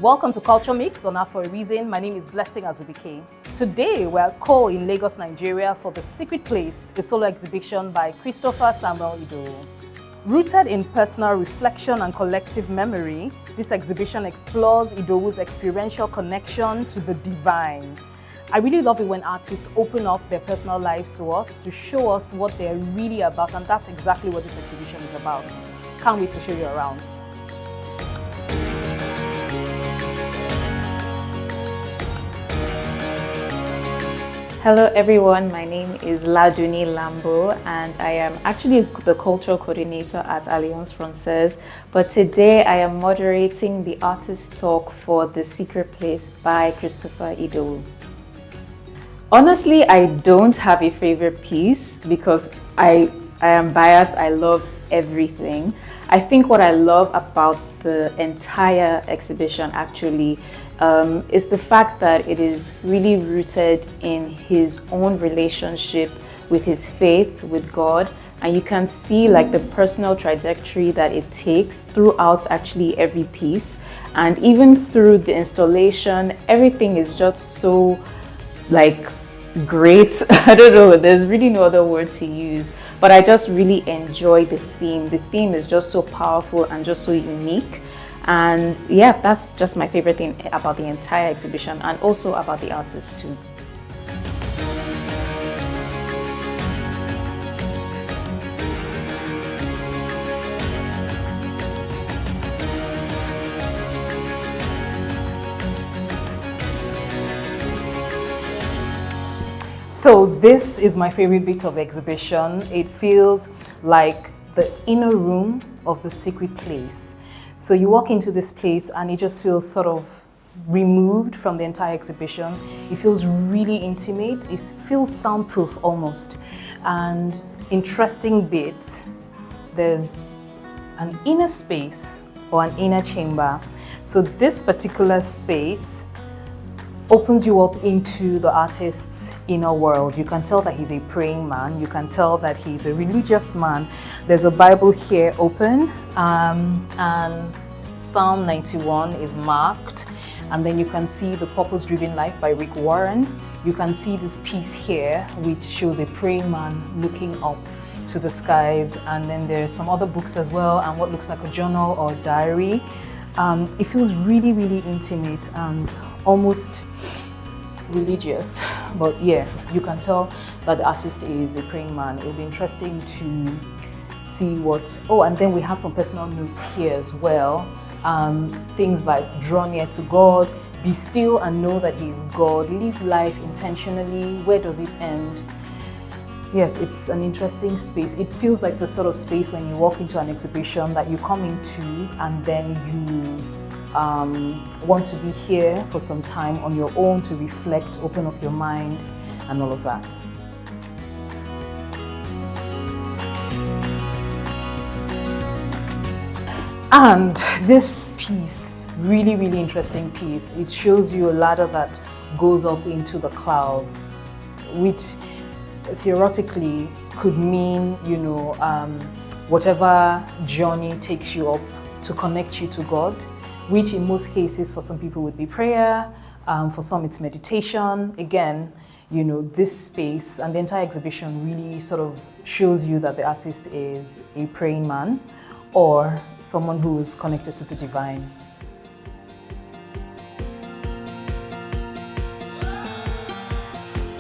Welcome to Culture Mix on Art for a Reason. My name is Blessing Azubike. Today we're in Lagos, Nigeria for The Secret Place, a solo exhibition by Christopher Samuel Idowu. Rooted in personal reflection and collective memory, this exhibition explores Idowu's experiential connection to the divine. I really love it when artists open up their personal lives to us to show us what they're really about, and that's exactly what this exhibition is about. Can't wait to show you around. Hello everyone, my name is Laduni Lambo and I am actually the cultural coordinator at Alliance Française, but today I am moderating the artist talk for The Secret Place by Christopher Idowu. Honestly, I don't have a favorite piece because I am biased. I love everything. I think what I love about the entire exhibition actually is the fact that it is really rooted in his own relationship with his faith, with God, and you can see like the personal trajectory that it takes throughout actually every piece, and even through the installation, everything is just so like great. I don't know, there's really no other word to use, but I just really enjoy the theme. The theme is just so powerful and just so unique. And yeah, that's just my favorite thing about the entire exhibition and also about the artist too. So this is my favorite bit of the exhibition. It feels like the inner room of the secret place. So you walk into this place and it just feels sort of removed from the entire exhibition. It feels really intimate. It feels soundproof almost. And interesting bit, there's an inner space or an inner chamber. So this particular space opens you up into the artist's inner world. You can tell that he's a praying man. You can tell that he's a religious man. There's a Bible here open, and Psalm 91 is marked. And then you can see The Purpose-Driven Life by Rick Warren. You can see this piece here, which shows a praying man looking up to the skies. And then there's some other books as well, and what looks like a journal or diary. It feels really, really intimate and almost religious, but yes, you can tell that the artist is a praying man. It'll be interesting to see what, and then we have some personal notes here as well. Things like draw near to God, be still and know that He is God, live life intentionally, where does it end? Yes, it's an interesting space. It feels like the sort of space when you walk into an exhibition that you come into and then you want to be here for some time on your own to reflect, open up your mind, and all of that. And this piece, really, really interesting piece, it shows you a ladder that goes up into the clouds, which theoretically could mean, you know, whatever journey takes you up to connect you to God, which in most cases for some people would be prayer, for some it's meditation. Again, you know, this space and the entire exhibition really sort of shows you that the artist is a praying man or someone who is connected to the divine.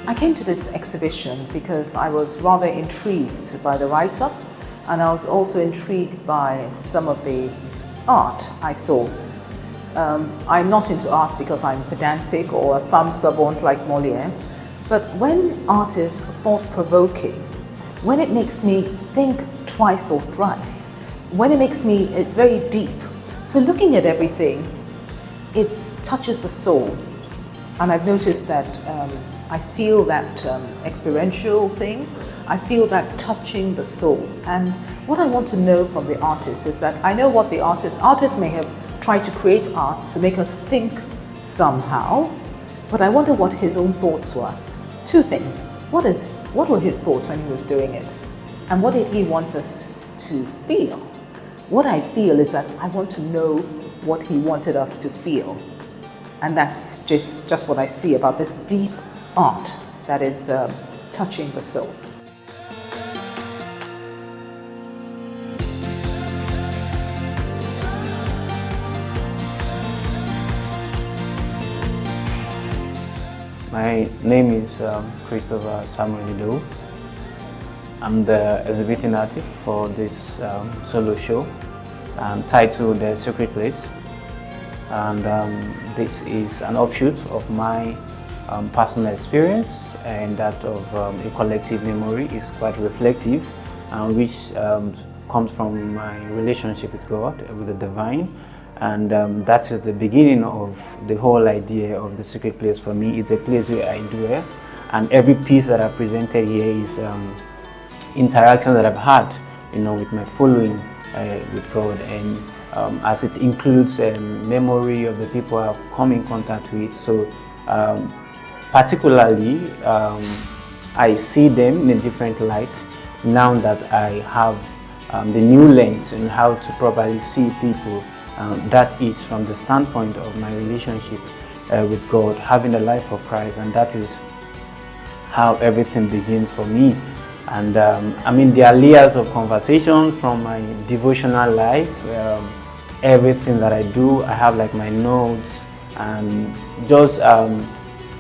I came to this exhibition because I was rather intrigued by the write-up, and I was also intrigued by some of the art I saw. I'm not into art because I'm pedantic or a femme savant like Molière, but when art is thought-provoking, when it makes me think twice or thrice, when it's very deep. So looking at everything, it touches the soul. And I've noticed that I feel that experiential thing. I feel that touching the soul. And what I want to know from the artist is that I know what the artist may have tried to create art to make us think somehow, but I wonder what his own thoughts were. Two things. What were his thoughts when he was doing it? And what did he want us to feel? What I feel is that I want to know what he wanted us to feel. And that's just what I see about this deep art that is touching the soul. My name is Christopher Samuel Idowu. I'm the exhibiting artist for this solo show titled The Secret Place. And this is an offshoot of my personal experience and that of a collective memory. Is quite reflective, which comes from my relationship with God, with the divine. And that is the beginning of the whole idea of the secret place for me. It's a place where I dwell, and every piece that I've presented here is interaction that I've had, with my following with God, and as it includes memory of the people I've come in contact with. So particularly, I see them in a different light now that I have the new lens on how to properly see people. That is from the standpoint of my relationship with God, having the life of Christ, and that is how everything begins for me. And I mean, there are layers of conversations from my devotional life, everything that I do. I have like my notes and just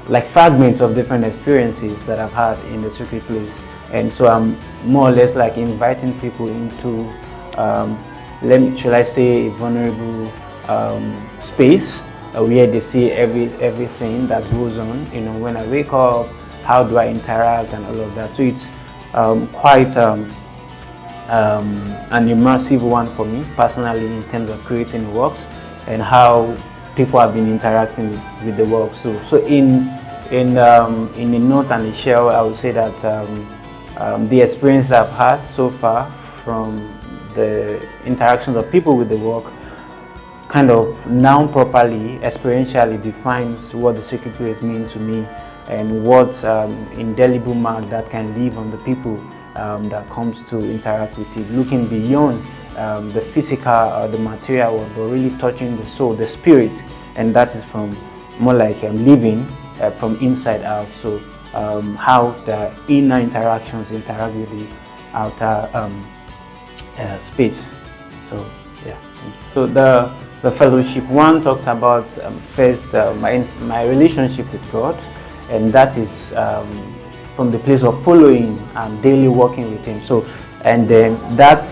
like fragments of different experiences that I've had in the secret place. And so I'm more or less like inviting people into should I say, a vulnerable space where they see everything that goes on. When I wake up, how do I interact and all of that. So it's quite an immersive one for me personally in terms of creating works and how people have been interacting with the work. So in a note and a shell, I would say that the experience I've had so far from the interactions of people with the work kind of now properly, experientially defines what the secret place means to me and what indelible mark that can leave on the people that comes to interact with it, looking beyond the physical or the material world, but really touching the soul, the spirit, and that is from more like living from inside out. So how the inner interactions interact with the outer space. So yeah. So the fellowship one talks about first my relationship with God, and that is from the place of following and daily working with Him. So and then that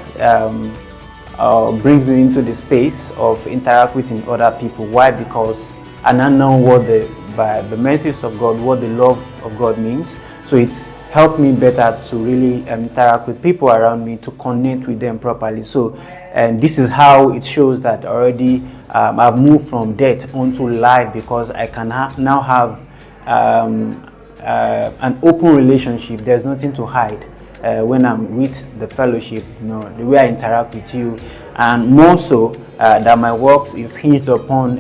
brings me into the space of interacting with other people. Why? Because I now know by the mercies of God, what the love of God means. So it's helped me better to really interact with people around me, to connect with them properly. So, and this is how it shows that already I've moved from death onto life, because I can now have an open relationship. There's nothing to hide when I'm with the fellowship, the way I interact with you. And more so that my works is hinged upon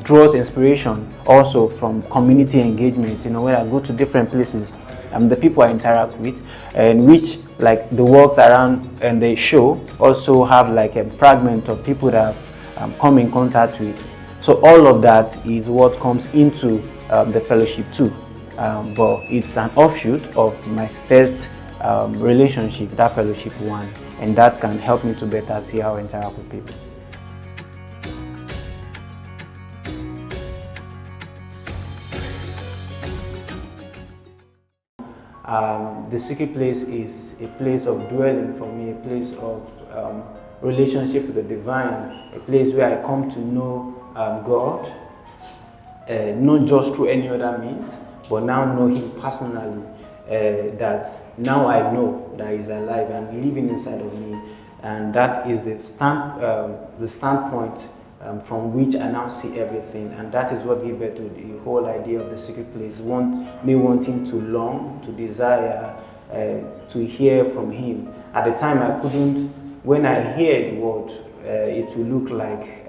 draws inspiration also from community engagement, when I go to different places. The people I interact with, and which like the works around and the show also have like a fragment of people that I've come in contact with. So all of that is what comes into the fellowship too. But it's an offshoot of my first relationship, that fellowship one, and that can help me to better see how I interact with people. The secret place is a place of dwelling for me, a place of relationship with the divine, a place where I come to know God, not just through any other means, but now know Him personally, that now I know that He's alive and living inside of me, and that is the standpoint from which I now see everything, and that is what gave birth to the whole idea of the secret place. Me wanting to long, to desire, to hear from Him. At the time I couldn't, when I hear the word, it will look like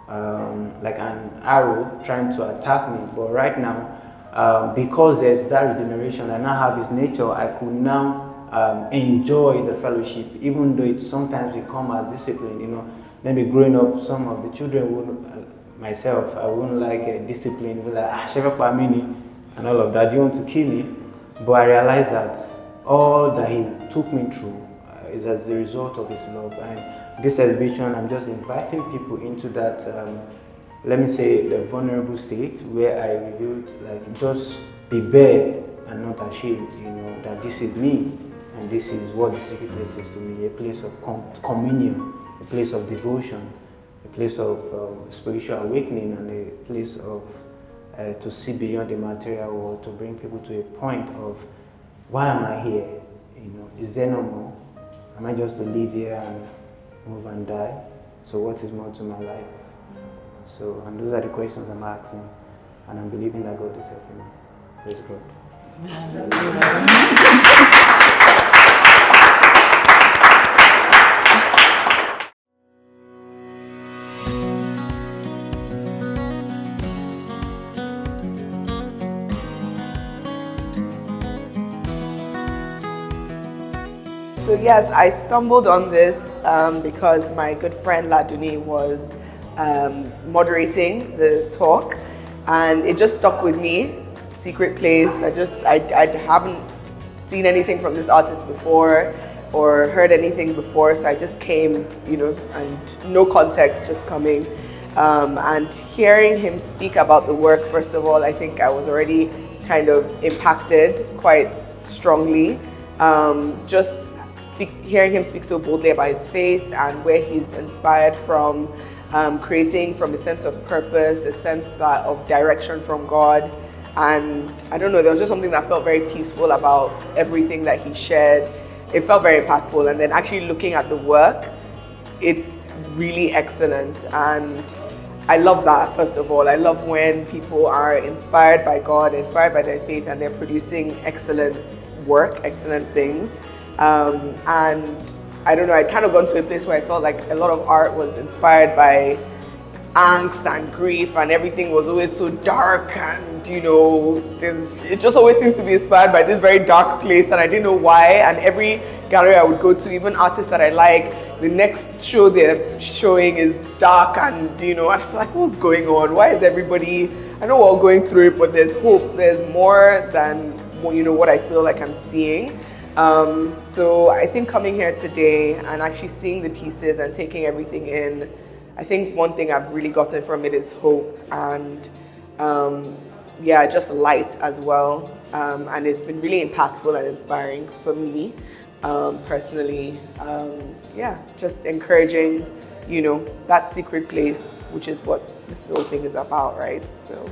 an arrow trying to attack me. But right now, because there's that regeneration, I now have His nature, I could now enjoy the fellowship, even though it sometimes will come as discipline, maybe growing up, some of the children would, myself, I wouldn't like discipline, be like, Sheva Pamini, and all of that. You want to kill me? But I realized that all that he took me through is as a result of his love. And this exhibition, I'm just inviting people into that, let me say, the vulnerable state where I revealed, like, just be bare and not ashamed, you know, that this is me and this is what the secret place is to me, a place of communion, a place of devotion, a place of spiritual awakening, and a place of to see beyond the material world, to bring people to a point of, why am I here? You know, is there no more? Am I just to live here and move and die? So what is more to my life? So, and those are the questions I'm asking, and I'm believing that God is helping me. Praise God. So yes, I stumbled on this because my good friend Laduni was moderating the talk, and it just stuck with me. Secret place. I haven't seen anything from this artist before or heard anything before, so I just came, you know, and no context, just coming. And hearing him speak about the work, first of all, I think I was already kind of impacted quite strongly. Hearing him speak so boldly about his faith and where he's inspired from, creating from a sense of purpose, a sense of direction from God. And I don't know, there was just something that felt very peaceful about everything that he shared. It felt very impactful. And then actually looking at the work, it's really excellent. And I love that, first of all. I love when people are inspired by God, inspired by their faith, and they're producing excellent work, excellent things. And I don't know, I'd kind of gone to a place where I felt like a lot of art was inspired by angst and grief, and everything was always so dark, and you know, it just always seemed to be inspired by this very dark place, and I didn't know why. And every gallery I would go to, even artists that I like, the next show they're showing is dark, and you know, I'm like, what's going on? Why is everybody, I know we're all going through it, but there's hope, there's more than, you know, what I feel like I'm seeing. So I think coming here today and actually seeing the pieces and taking everything in, I think one thing I've really gotten from it is hope and yeah, just light as well. And it's been really impactful and inspiring for me personally. Yeah, just encouraging, you know, that secret place, which is what this whole thing is about, right? So.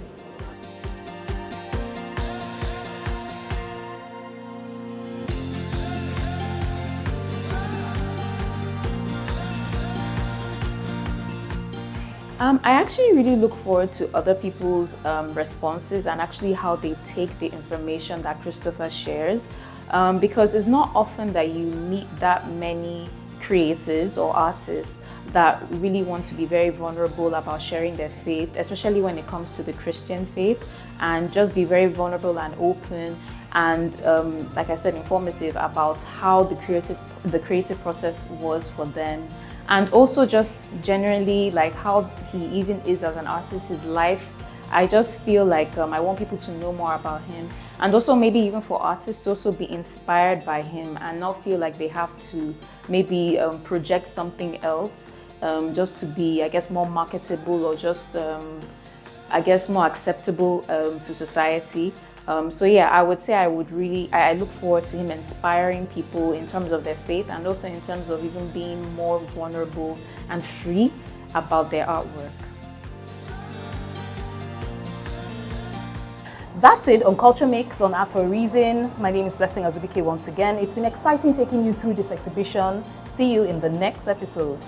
I actually really look forward to other people's responses and actually how they take the information that Christopher shares, because it's not often that you meet that many creatives or artists that really want to be very vulnerable about sharing their faith, especially when it comes to the Christian faith, and just be very vulnerable and open and, like I said, informative about how the creative process was for them. And also just generally like how he even is as an artist, his life. I just feel like I want people to know more about him. And also maybe even for artists to also be inspired by him and not feel like they have to maybe project something else just to be, I guess, more marketable or just, I guess, more acceptable to society. So yeah, I would say I look forward to him inspiring people in terms of their faith and also in terms of even being more vulnerable and free about their artwork. That's it on Culture Mix on Art for a Reason. My name is Blessing Azubike once again. It's been exciting taking you through this exhibition. See you in the next episode.